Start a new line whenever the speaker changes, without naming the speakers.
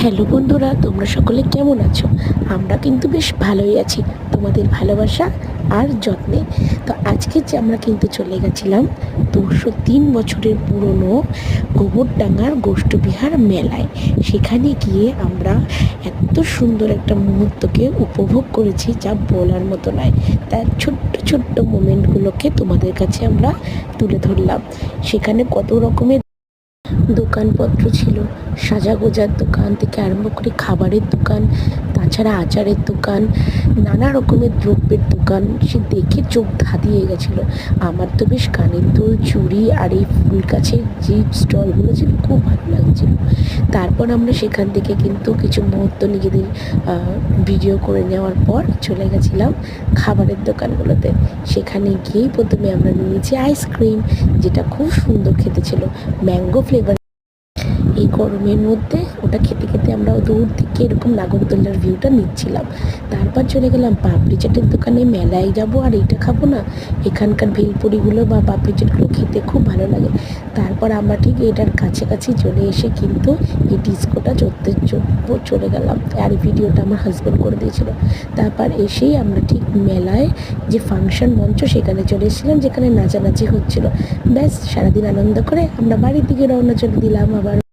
Hello বন্ধুরা, তোমরা সকলে কেমন আছো? আমরা কিন্তু বেশ ভালোই আছি, তোমাদের ভালোবাসা আর যত্নে। তো আজকে যে আমরা কিন্তু চলে গেছিলাম 203 বছরের পুরনো গোবরডাঙ্গার গোষ্ঠবিহার মেলায়। সেখানে গিয়ে আমরা এত সুন্দর একটা মুহূর্তকে উপভোগ করেছি যা বলার মতো নয়। তার ছোট্ট ছোট্ট মোমেন্টগুলোকে তোমাদের কাছে আমরা তুলে ধরলাম। সেখানে কত রকমের দোকানপত্র ছিল, সাজাগোজার দোকান থেকে আরম্ভ করে খাবারের দোকান, তাছাড়া আচারের দোকান, নানা রকমের দ্রব্যের দোকান। সে দেখে চোখ ধাঁধিয়ে গেছিলো। আমার তো বেশ কানের দুল, চুড়ি আর এই ফুল গাছের যে স্টলগুলো ছিল খুব ভালো লাগছিল। তারপর আমরা সেখান থেকে কিন্তু কিছু মুহূর্ত নিজেদের ভিডিও করে নেওয়ার পর চলে গেছিলাম খাবারের দোকানগুলোতে। সেখানে গিয়েই প্রথমে আমরা নিয়েছি আইসক্রিম, যেটা খুব সুন্দর খেতে ছিল, ম্যাঙ্গো ফ্লেভার। এই গরমের মধ্যে ওটা খেতে খেতে আমরা দূর থেকে এরকম নাগরদোলার ভিউটা নিচ্ছিলাম। তারপর চলে গেলাম পাপড়ি চাটের দোকানে। মেলায় যাব আর এইটা খাবো না? এখানকার ভেলপুরিগুলো বা পাপড়ি চাটগুলো খেতে খুব ভালো লাগে। তারপর আমরা ঠিক এটার কাছাকাছি চলে এসে কিন্তু এই ডিস্কোটা চলে গেলাম। আর এই ভিডিওটা আমার হাজব্যান্ড করে দিয়েছিল। তারপর এসেই আমরা ঠিক মেলায় যে ফাংশন মঞ্চ সেখানে চলে এসেছিলাম, যেখানে নাচানাচি হচ্ছিল। ব্যাস, সারাদিন আনন্দ করে আমরা বাড়ির দিকে রওনা চলে দিলাম আবার।